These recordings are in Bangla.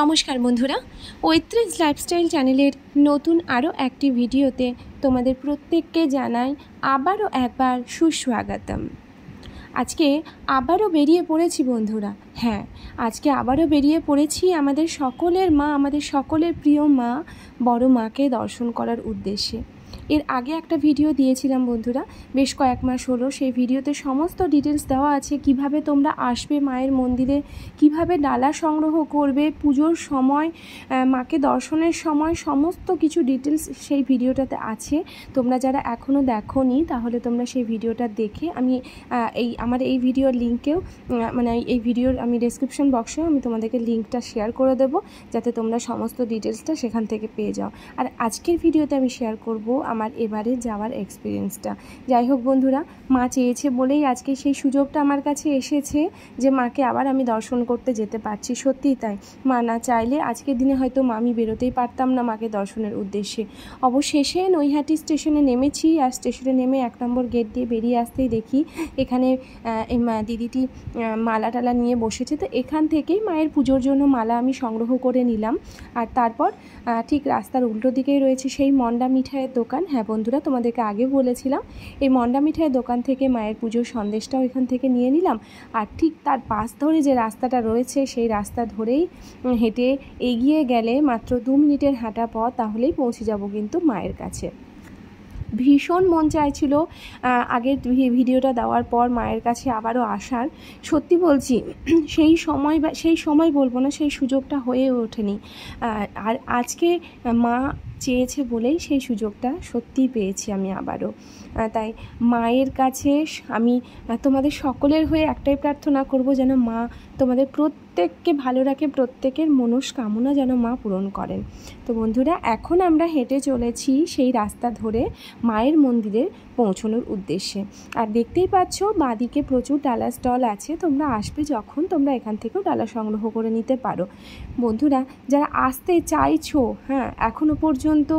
নমস্কার বন্ধুরা, ৩৫ লাইফস্টাইল চ্যানেলের নতুন আরও একটি ভিডিওতে তোমাদের প্রত্যেককে জানাই আবারও একবার সুস্বাগতম। আজকে আবারও বেরিয়ে পড়েছি বন্ধুরা। হ্যাঁ, আজকে আবারও বেরিয়ে পড়েছি আমাদের সকলের মা, আমাদের সকলের প্রিয় মা, বড় মাকে দর্শন করার উদ্দেশ্যে। এর আগে একটা ভিডিও দিয়েছিলাম বন্ধুরা, বেশ কয়েক মাস হলো। সেই ভিডিওতে সমস্ত ডিটেলস দেওয়া আছে, কিভাবে তোমরা আসবে মায়ের মন্দিরে, কিভাবে ডালা সংগ্রহ করবে, পুজোর সময়, মাকে দর্শনের সময়, সমস্ত কিছু ডিটেলস সেই ভিডিওটাতে আছে। তোমরা যারা এখনও দেখোনি তাহলে তোমরা সেই ভিডিওটা দেখে আমি আমার এই ভিডিওর লিঙ্কেও এই ভিডিওর আমি ডেসক্রিপশন বক্সেও আমি তোমাদেরকে লিঙ্কটা শেয়ার করে দেবো, যাতে তোমরা সমস্ত ডিটেলসটা সেখান থেকে পেয়ে যাও। আর আজকের ভিডিওতে আমি শেয়ার করব আমার এবারে যাওয়ার এক্সপিরিয়েন্সটা। যাই হোক বন্ধুরা, মা চেয়েছে বলেই আজকে সেই সুযোগটা আমার কাছে এসেছে যে মাকে আবার আমি দর্শন করতে যেতে পারছি। সত্যিই তাই, মা না চাইলে আজকের দিনে হয়তো আমি বেরোতেই পারতাম না মাকে দর্শনের উদ্দেশ্যে। অবশেষে নৈহাটি স্টেশনে নেমেছি, আর স্টেশনে নেমে 1 নম্বর গেট দিয়ে বেরিয়ে আসতেই দেখি এখানে দিদিটি মালা টালা নিয়ে বসেছে। তো এখান থেকেই মায়ের পুজোর জন্য মালা আমি সংগ্রহ করে নিলাম। আর তারপর ঠিক রাস্তার উল্টো দিকেই রয়েছে সেই মন্ডা মিঠাইয়ের দোকান। হ্যাঁ বন্ধুরা, তোমাদেরকে আগে বলেছিলাম এই মন্ডা মিঠাইয়ের দোকান থেকে মায়ের পুজোর সন্দেশটাও এখান থেকে নিয়ে নিলাম। আর ঠিক তার পাশ ধরে যে রাস্তাটা রয়েছে সেই রাস্তা ধরেই হেঁটে এগিয়ে গেলে মাত্র 2 মিনিটের হাঁটা পথ, তাহলেই পৌঁছে যাব কিন্তু মায়ের কাছে। ভীষণ মন চাইছিল আগের ভিডিওটা দেওয়ার পর মায়ের কাছে আবারও আসার। সত্যি বলছি, সেই সময় বলবো না, সেই সুযোগটা হয়ে ওঠেনি। আর আজকে মা চেয়েছে বলেই সেই সুযোগটা সত্যিই পেয়েছি আমি আবারও। তাই মায়ের কাছে আমি তোমাদের সকলের হয়ে একটাই প্রার্থনা করব, যেন মা তোমাদের প্রত্যেককে ভালো রাখে, প্রত্যেকের মনস্কামনা যেন মা পূরণ করেন। তো বন্ধুরা, এখন আমরা হেঁটে চলেছি সেই রাস্তা ধরে মায়ের মন্দিরে পৌঁছানোর উদ্দেশ্যে। আর দেখতেই পাচ্ছ বাঁদিকে প্রচুর ডালা স্টল আছে। তোমরা আসবে যখন, তোমরা এখান থেকেও ডালা সংগ্রহ করে নিতে পারো। বন্ধুরা, যারা আসতে চাইছো, হ্যাঁ, এখনও পর্যন্ত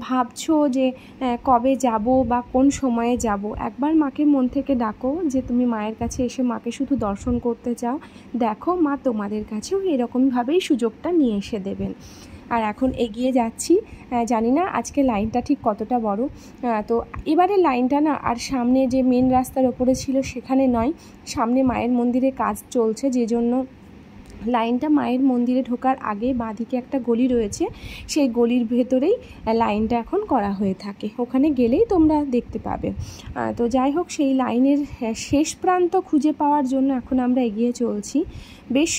ভাবছো যে কবে যাব বা কোন সময়ে যাব, একবার মাকে মন থেকে ডাকো যে তুমি মায়ের কাছে এসে মাকে শুধু দর্শন করতে চাও। দেখো, মা তোমাদের কাছেও এরকমভাবেই সুযোগটা নিয়ে এসে দেবেন। আর এখন এগিয়ে যাচ্ছি। জানি না আজকে লাইনটা ঠিক কতটা বড়। তো এবারে লাইনটা না আর সামনে যে মেন রাস্তার ওপরে ছিল সেখানে নয়, সামনে মায়ের মন্দিরে কাজ চলছে, যে জন্য লাইনটা মায়ের মন্দিরে ঢোকার আগে বাঁদিকে একটা গলি রয়েছে, সেই গলির ভেতরেই লাইনটা এখন করা হয়ে থাকে। ওখানে গেলেই তোমরা দেখতে পাবে। তো যাই হোক, সেই লাইনের শেষ প্রান্ত খুঁজে পাওয়ার জন্য এখন আমরা এগিয়ে চলছি। বেশ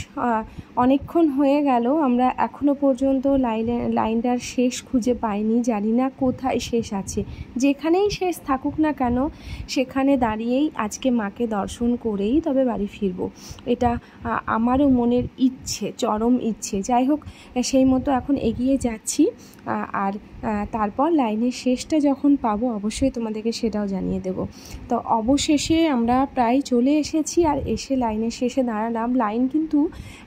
অনেকক্ষণ হয়ে গেল, আমরা এখনও পর্যন্ত লাইনটার শেষ খুঁজে পাইনি। জানি না কোথায় শেষ আছে। যেখানেই শেষ থাকুক না কেন, সেখানে দাঁড়িয়েই আজকে মাকে দর্শন করেই তবে বাড়ি ফিরব, এটা আমারও মনের ইচ্ছে, চরম ইচ্ছে। যাই হোক, সেই মতো এখন এগিয়ে যাচ্ছি। আর তারপর লাইনের শেষটা যখন পাবো অবশ্যই তোমাদেরকে সেটাও জানিয়ে দেব। তো অবশেষে আমরা প্রায় চলে এসেছি, আর এসে লাইনের শেষে দাঁড়ালাম। লাইন কিন্তু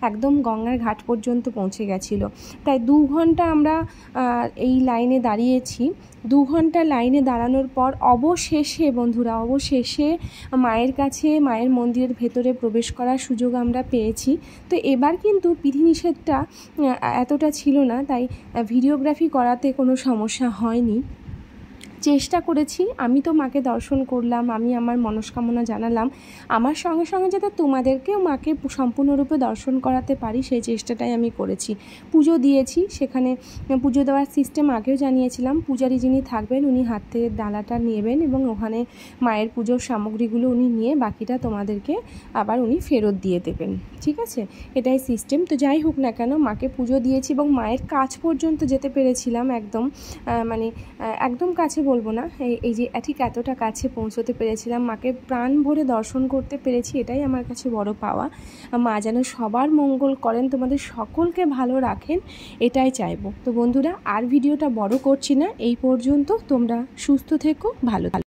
একদম গঙ্গার ঘাট পর্যন্ত পৌঁছে গেছিলো। প্রায় 2 ঘন্টা আমরা এই লাইনে দাঁড়িয়েছি। 2 ঘন্টা লাইনে দাঁড়ানোর পর অবশেষে বন্ধুরা, অবশেষে মায়ের কাছে, মায়ের মন্দিরের ভেতরে প্রবেশ করার সুযোগ আমরা পেয়েছি। তো এবার কিন্তু বিধিনিষেধটা এতটা ছিল না, তাই ভিডিওগ্রাফি করাতে কোনো সমস্যা হয়নি। চেষ্টা করেছি, আমি তো মাকে দর্শন করলাম, আমি আমার মনস্কামনা জানালাম, আমার সঙ্গে সঙ্গে যাতে তোমাদেরকেও মাকে সম্পূর্ণরূপে দর্শন করাতে পারি সেই চেষ্টাটাই আমি করেছি। পুজো দিয়েছি, সেখানে পুজো দেওয়ার সিস্টেম আগেও জানিয়েছিলাম। পূজারী যিনি থাকবেন উনি হাত থেকে ডালাটা নেবেন এবং ওখানে মায়ের পুজোর সামগ্রীগুলো উনি নিয়ে বাকিটা তোমাদেরকে আবার উনি ফেরত দিয়ে দেবেন। ঠিক আছে, এটাই সিস্টেম। তো যাই হোক না কেন, মাকে পুজো দিয়েছি এবং মায়ের কাছ পর্যন্ত যেতে পেরেছিলাম। একদম কাছে বলবো না, এই যে ঠিক এতটা কাছে পৌঁছতে পেরেছিলাম, মাকে প্রাণ ভরে দর্শন করতে পেরেছি, এটাই আমার কাছে বড় পাওয়া। মা যেন সবার মঙ্গল করেন, তোমাদের সকলকে ভালো রাখেন, এটাই চাইবো। তো বন্ধুরা, আর ভিডিওটা বড় করছি না, এই পর্যন্ত। তোমরা সুস্থ থেকো, ভালো থাকো।